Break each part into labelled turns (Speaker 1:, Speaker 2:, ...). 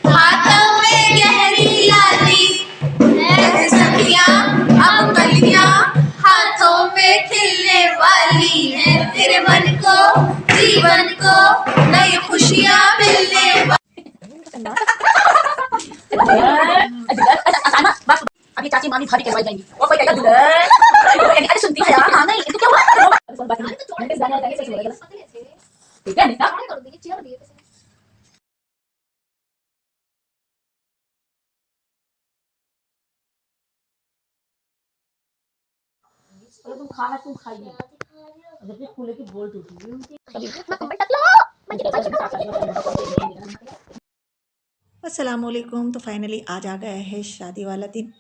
Speaker 1: हाथों में गहरी लाली है सखियां, अब कलियां हाथों पे खिलने वाली है, तेरे मन को जीवन को नई खुशियां मिलने
Speaker 2: अभी चाची मामी भाभी करवाई जाएंगी और कोई कहेगा दुल्हन अरे सुनती है यार। हाँ नहीं तो क्या हुआ ठीक है नीता तुम खाना तुम खाइए जब भी फूले की बोल टूटी
Speaker 3: अस्सलामुअलैकुम। तो फाइनली आज आ गया है शादी वाला दिन।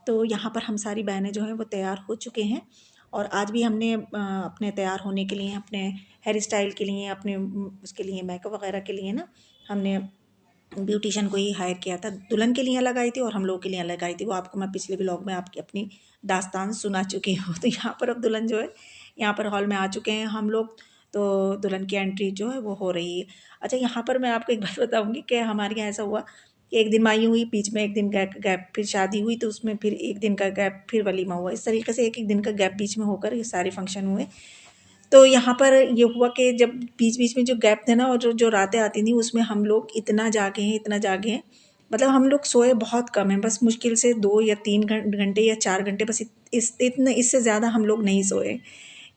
Speaker 3: तो यहाँ पर हम सारी बहनें जो हैं वो तैयार हो चुके हैं और आज भी हमने अपने तैयार होने के लिए, अपने हेयर स्टाइल के लिए, अपने उसके लिए मेकअप वगैरह के लिए ना हमने ब्यूटिशियन को ही हायर किया था। दुल्हन के लिए अलग आई थी और हम लोग के लिए अलग आई थी। वो आपको मैं पिछले व्लॉग में आपकी अपनी दास्तान सुना चुकी हूँ। तो यहाँ पर अब दुल्हन जो है यहाँ पर हॉल में आ चुके हैं हम लोग। तो दुल्हन की एंट्री जो है वो हो रही है। अच्छा, यहाँ पर मैं आपको एक बात बताऊँगी कि हमारे यहाँ ऐसा हुआ कि एक दिन माई हुई, बीच में एक दिन गैप, फिर शादी हुई तो उसमें फिर एक दिन का गैप, फिर वलीमा हुआ। इस तरीके से एक एक दिन का गैप बीच में होकर ये सारे फंक्शन हुए। तो यहाँ पर ये हुआ कि जब बीच बीच में जो गैप थे ना और जो रातें आती थी उसमें हम लोग इतना जागे हैं, मतलब हम लोग सोए बहुत कम हैं। बस मुश्किल से 2 या 3 घंटे या 4 घंटे, बस इतने, इससे ज़्यादा हम लोग नहीं सोए,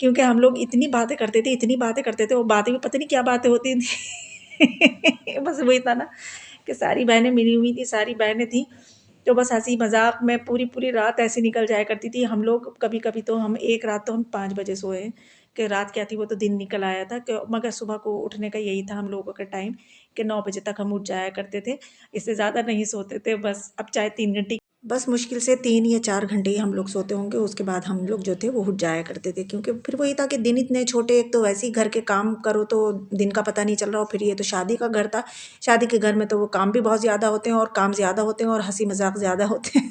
Speaker 3: क्योंकि हम लोग इतनी बातें करते थे। वो बातें भी पता नहीं क्या बातें होती थी बस वही था ना कि सारी बहनें मिली हुई थी, सारी बहनें थी, तो बस हंसी मजाक में पूरी पूरी रात ऐसे निकल जाया करती थी। हम लोग कभी कभी तो हम एक रात तो हम 5 बजे सोए कि रात क्या थी वो तो दिन निकल आया था कि, मगर सुबह को उठने का यही था हम लोगों का टाइम कि 9 बजे तक हम उठ जाया करते थे। इससे ज़्यादा नहीं सोते थे। बस अब चाहे 3 घंटे, बस मुश्किल से 3 या 4 घंटे ही हम लोग सोते होंगे। उसके बाद हम लोग जो थे वो उठ जाया करते थे, क्योंकि फिर वही था कि दिन इतने छोटे, एक तो वैसे ही घर के काम करो तो दिन का पता नहीं चल रहा, और फिर ये तो शादी का घर था। शादी के घर में तो वो काम भी बहुत ज़्यादा होते हैं और काम ज़्यादा होते हैं और हंसी मजाक ज़्यादा होते हैं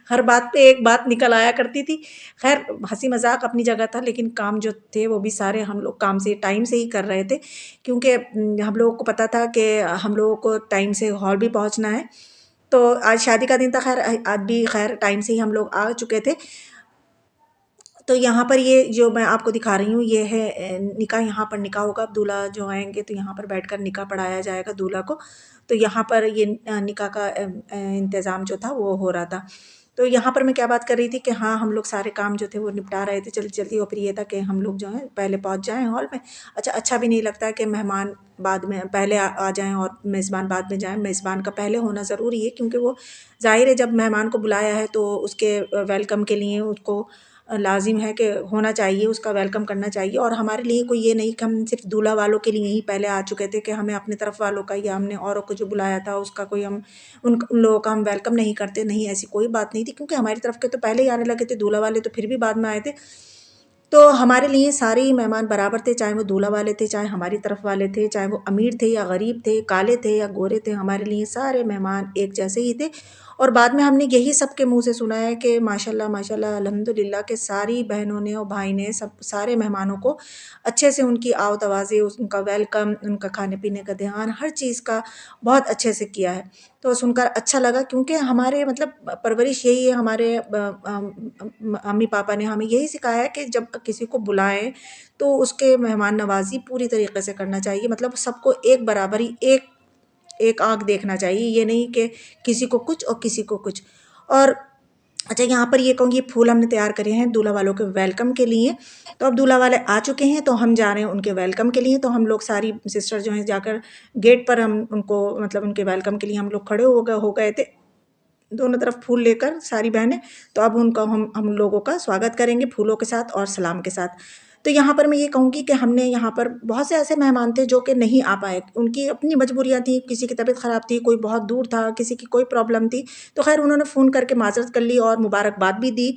Speaker 3: हर बात पे एक बात निकल आया करती थी। खैर, हंसी मजाक अपनी जगह था, लेकिन काम जो थे वो भी सारे हम लोग काम से टाइम से ही कर रहे थे, क्योंकि हम लोगों को पता था कि हम लोगों को टाइम से हॉल भी पहुंचना है। तो आज शादी का दिन था। खैर, आज भी खैर टाइम से ही हम लोग आ चुके थे। तो यहाँ पर ये जो मैं आपको दिखा रही हूँ ये है निकाह। यहाँ पर निकाह होगा। अब दूल्हा जो आएंगे तो यहाँ पर बैठकर निकाह पढ़ाया जाएगा दूल्हा को। तो यहाँ पर ये निकाह का इंतज़ाम जो था वो हो रहा था। तो यहाँ पर मैं क्या बात कर रही थी कि हाँ, हम लोग सारे काम जो थे वो निपटा रहे थे जल्दी जल्दी, और फिर ये था कि हम लोग जो है पहले पहुँच जाएँ हॉल में। अच्छा भी नहीं लगता कि मेहमान बाद में पहले आ जाएँ और मेज़बान बाद में जाएँ। मेज़बान का पहले होना ज़रूरी है, क्योंकि वो ज़ाहिर है जब मेहमान को बुलाया है तो उसके वेलकम के लिए उसको लाजिम है कि होना चाहिए, उसका वेलकम करना चाहिए। और हमारे लिए कोई ये नहीं कि हम सिर्फ दूल्हा वालों के लिए ही पहले आ चुके थे कि हमें अपनी तरफ वालों का या हमने औरों को जो बुलाया था उसका कोई हम उन लोगों का हम वेलकम नहीं करते। नहीं, ऐसी कोई बात नहीं थी, क्योंकि हमारी तरफ के तो पहले ही आने लगे थे। दूल्हा वाले तो फिर भी बाद में आए थे। तो हमारे लिए सारे ही मेहमान बराबर थे, चाहे वो दूल्हा वाले थे, चाहे हमारी तरफ वाले थे, चाहे वो अमीर थे या गरीब थे, काले थे या गोरे थे। हमारे लिए सारे मेहमान एक जैसे ही थे। और बाद में हमने यही सबके मुंह से सुना है कि माशाल्लाह माशाल्लाह अल्हम्दुलिल्लाह के सारी बहनों ने और भाई ने सब सारे मेहमानों को अच्छे से उनकी आवत आवाज़ें, उनका वेलकम, उनका खाने पीने का ध्यान, हर चीज़ का बहुत अच्छे से किया है। तो सुनकर अच्छा लगा, क्योंकि हमारे मतलब परवरिश यही है। हमारे मम्मी पापा ने हमें यही सिखाया है कि जब किसी को बुलाएं तो उसके मेहमान नवाजी पूरी तरीके से करना चाहिए। मतलब सबको एक बराबर ही एक आँख देखना चाहिए, ये नहीं कि किसी को कुछ और किसी को कुछ। और अच्छा, यहाँ पर ये कहूँगी फूल हमने तैयार करे हैं दूल्हा वालों के वेलकम के लिए। तो अब दूल्हा वाले आ चुके हैं तो हम जा रहे हैं उनके वेलकम के लिए। तो हम लोग सारी सिस्टर जो हैं जाकर गेट पर हम उनको मतलब उनके वेलकम के लिए हम लोग खड़े हो गए थे, दोनों तरफ फूल लेकर सारी बहनें। तो अब उनका हम लोगों का स्वागत करेंगे फूलों के साथ और सलाम के साथ। तो यहाँ पर मैं ये कहूँगी कि हमने यहाँ पर बहुत से ऐसे मेहमान थे जो कि नहीं आ पाए, उनकी अपनी मजबूरियाँ थी, किसी की तबीयत ख़राब थी, कोई बहुत दूर था, किसी की कोई प्रॉब्लम थी। तो खैर उन्होंने फ़ोन करके माजरत कर ली और मुबारकबाद भी दी।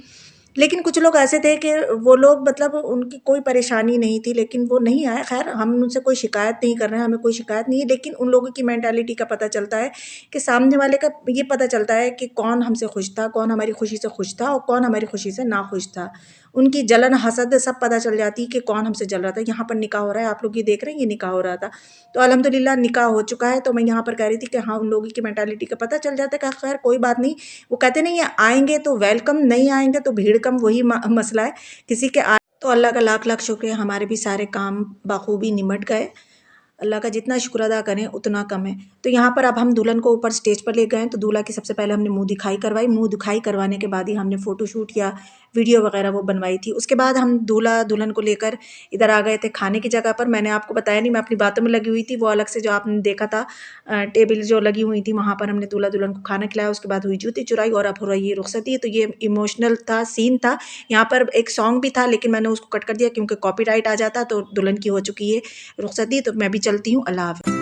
Speaker 3: लेकिन कुछ लोग ऐसे थे कि वो लोग मतलब उनकी कोई परेशानी नहीं थी, लेकिन वो नहीं आए। ख़ैर हम उनसे कोई शिकायत नहीं कर रहे हैं, हमें कोई शिकायत नहीं है, लेकिन उन लोगों की मेंटालिटी का पता चलता है कि सामने वाले का ये पता चलता है कि कौन हमसे खुश था, कौन हमारी खुशी से खुश था और कौन हमारी खुशी से नाखुश था। उनकी जलन, हसद सब पता चल जाती कि कौन हमसे जल रहा था। यहाँ पर निकाह हो रहा है, आप लोग ये देख रहे हैं, ये निकाह हो रहा था। तो अल्हम्दुलिल्लाह निकाह हो चुका है। तो मैं यहाँ पर कह रही थी कि हाँ, उन लोगों की मेंटालिटी का पता चल जाता है कि खैर कोई बात नहीं। वो कहते नहीं है, आएँगे तो वेलकम, नहीं आएँगे तो भीड़ कम, वही मसला है। किसी के तो अल्लाह का लाख लाख शुक्र है, हमारे भी सारे काम बखूबी निमट गए। अल्लाह का जितना शुक्र अदा करें उतना कम है। तो यहाँ पर अब हम दुल्हन को ऊपर स्टेज पर ले गए, तो दूल्हा की सबसे पहले हमने मुँह दिखाई करवाई। मुँह दिखाई करवाने के बाद ही हमने फ़ोटोशूट या वीडियो वगैरह वो बनवाई थी। उसके बाद हम दूल्हा दुल्हन को लेकर इधर आ गए थे खाने की जगह पर। मैंने आपको बताया नहीं, मैं अपनी बातों में लगी हुई थी। वो अलग से जो आपने देखा था टेबल जो लगी हुई थी, वहाँ पर हमने दूल्हा दुल्हन को खाना खिलाया। उसके बाद हुई जूती चुराई और अब हो रही है रुखसती। तो ये इमोशनल था, सीन था। यहाँ पर एक सॉन्ग भी था, लेकिन मैंने उसको कट कर दिया क्योंकि कॉपीराइट आ जाता। तो दुल्हन की हो चुकी है रुखसती, तो मैं भी चलती हूँ। अल्लाह हाफ़िज़।